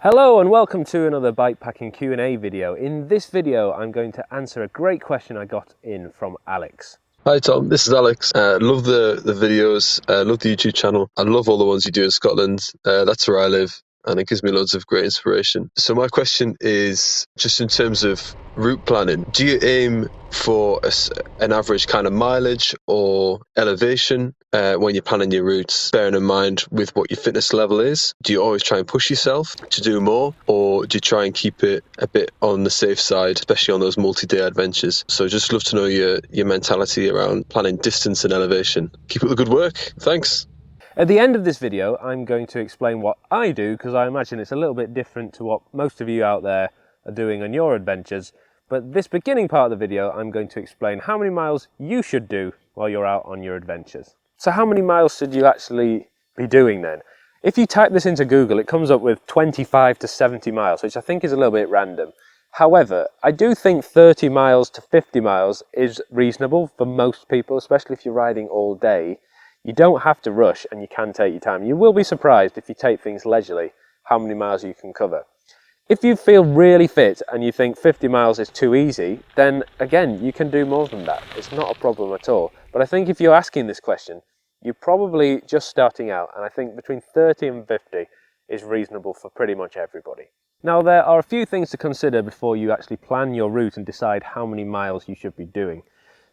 Hello and welcome to another bikepacking Q&A video. In this video I'm going to answer a great question I got in from Alex. Hi Tom, this is Alex. Love the videos, love the YouTube channel. I love all the ones you do in Scotland. That's where I live and it gives me loads of great inspiration. So my question is, just in terms of route planning, do you aim for an average kind of mileage or elevation when you're planning your routes, bearing in mind with what your fitness level is? Do you always try and push yourself to do more, or do you try and keep it a bit on the safe side, especially on those multi-day adventures? So just love to know your mentality around planning distance and elevation. Keep up the good work. Thanks. At the end of this video I'm going to explain what I do, because I imagine it's a little bit different to what most of you out there are doing on your adventures. But this beginning part of the video I'm going to explain how many miles you should do while you're out on your adventures. So how many miles should you actually be doing then? If you type this into Google, it comes up with 25 to 70 miles, which I think is a little bit random. However, I do think 30 miles to 50 miles is reasonable for most people, especially if you're riding all day. You don't have to rush and you can take your time. You will be surprised if you take things leisurely how many miles you can cover. If you feel really fit and you think 50 miles is too easy, then again, you can do more than that. It's not a problem at all. But I think if you're asking this question, you're probably just starting out, and I think between 30 and 50 is reasonable for pretty much everybody. Now, there are a few things to consider before you actually plan your route and decide how many miles you should be doing.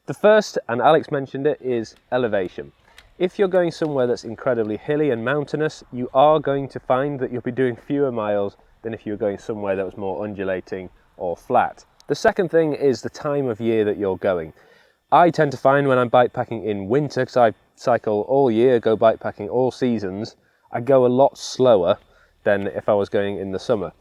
The first, and Alex mentioned it, is elevation. If you're going somewhere that's incredibly hilly and mountainous, you are going to find that you'll be doing fewer miles than if you were going somewhere that was more undulating or flat. The second thing is the time of year that you're going. I tend to find when I'm bikepacking in winter, because I cycle all year, go bikepacking all seasons, I go a lot slower than if I was going in the summer.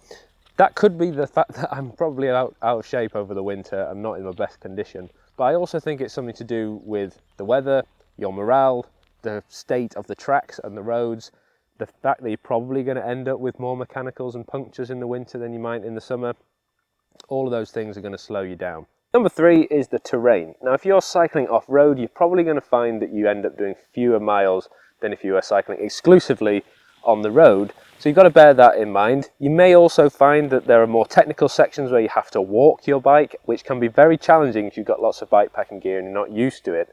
That could be the fact that I'm probably out of shape over the winter and not in my best condition, but I also think it's something to do with the weather, your morale, the state of the tracks and the roads, the fact that you're probably going to end up with more mechanicals and punctures in the winter than you might in the summer. All of those things are going to slow you down. Number 3 is the terrain. Now, if you're cycling off-road, you're probably going to find that you end up doing fewer miles than if you were cycling exclusively on the road. So you've got to bear that in mind. You may also find that there are more technical sections where you have to walk your bike, which can be very challenging if you've got lots of bikepacking gear and you're not used to it,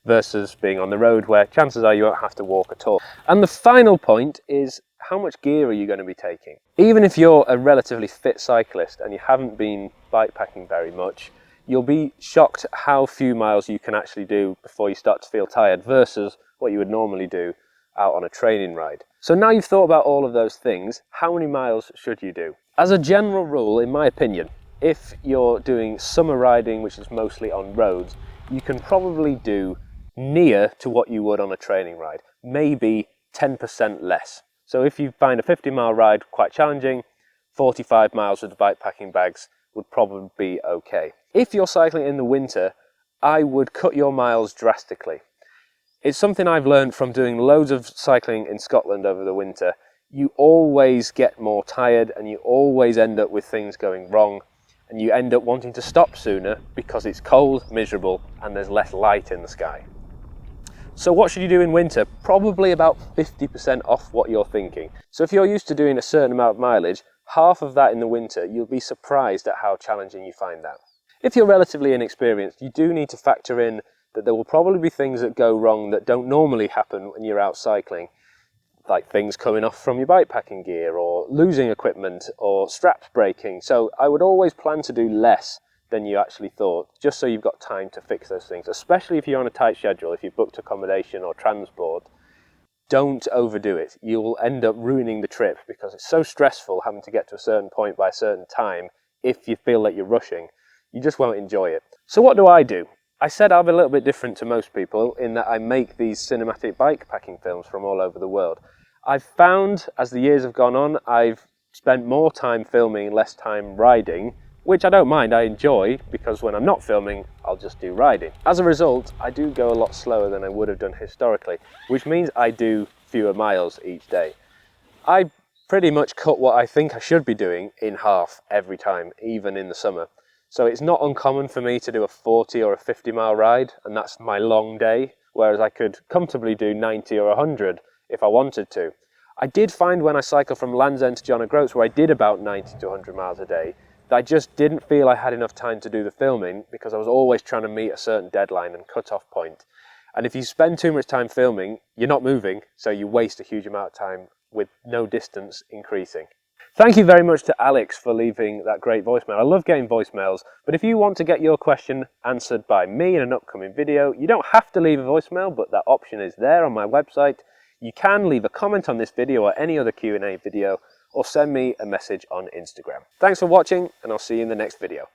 versus being on the road where chances are you won't have to walk at all. And the final point is, how much gear are you going to be taking? Even if you're a relatively fit cyclist and you haven't been bikepacking very much, you'll be shocked how few miles you can actually do before you start to feel tired versus what you would normally do out on a training ride. So now you've thought about all of those things, how many miles should you do? As a general rule, in my opinion, if you're doing summer riding, which is mostly on roads, you can probably do near to what you would on a training ride, maybe 10% less. So if you find a 50-mile ride quite challenging, 45 miles with the bikepacking bags would probably be okay. If you're cycling in the winter, I would cut your miles drastically. It's something I've learned from doing loads of cycling in Scotland over the winter. You always get more tired and you always end up with things going wrong, and you end up wanting to stop sooner because it's cold, miserable, and there's less light in the sky. So what should you do in winter? Probably about 50% off what you're thinking. So if you're used to doing a certain amount of mileage, half of that in the winter, you'll be surprised at how challenging you find that. If you're relatively inexperienced, you do need to factor in that there will probably be things that go wrong that don't normally happen when you're out cycling, like things coming off from your bikepacking gear or losing equipment or straps breaking. So I would always plan to do less than you actually thought, just so you've got time to fix those things, especially if you're on a tight schedule, if you've booked accommodation or transport. Don't overdo it. You'll end up ruining the trip because it's so stressful having to get to a certain point by a certain time. If you feel like you're rushing, you just won't enjoy it. So what do? I said I'm a little bit different to most people in that I make these cinematic bikepacking films from all over the world. I've found, as the years have gone on, I've spent more time filming, less time riding, which I don't mind, I enjoy, because when I'm not filming, I'll just do riding. As a result, I do go a lot slower than I would have done historically, which means I do fewer miles each day. I pretty much cut what I think I should be doing in half every time, even in the summer. So it's not uncommon for me to do a 40 or a 50-mile ride, and that's my long day, whereas I could comfortably do 90 or 100 if I wanted to. I did find when I cycled from Land's End to John O'Groats, where I did about 90 to 100 miles a day, that I just didn't feel I had enough time to do the filming because I was always trying to meet a certain deadline and cut-off point. And if you spend too much time filming, you're not moving, so you waste a huge amount of time with no distance increasing. Thank you very much to Alex for leaving that great voicemail. I love getting voicemails, but if you want to get your question answered by me in an upcoming video, you don't have to leave a voicemail, but that option is there on my website. You can leave a comment on this video or any other Q&A video, or send me a message on Instagram. Thanks for watching, and I'll see you in the next video.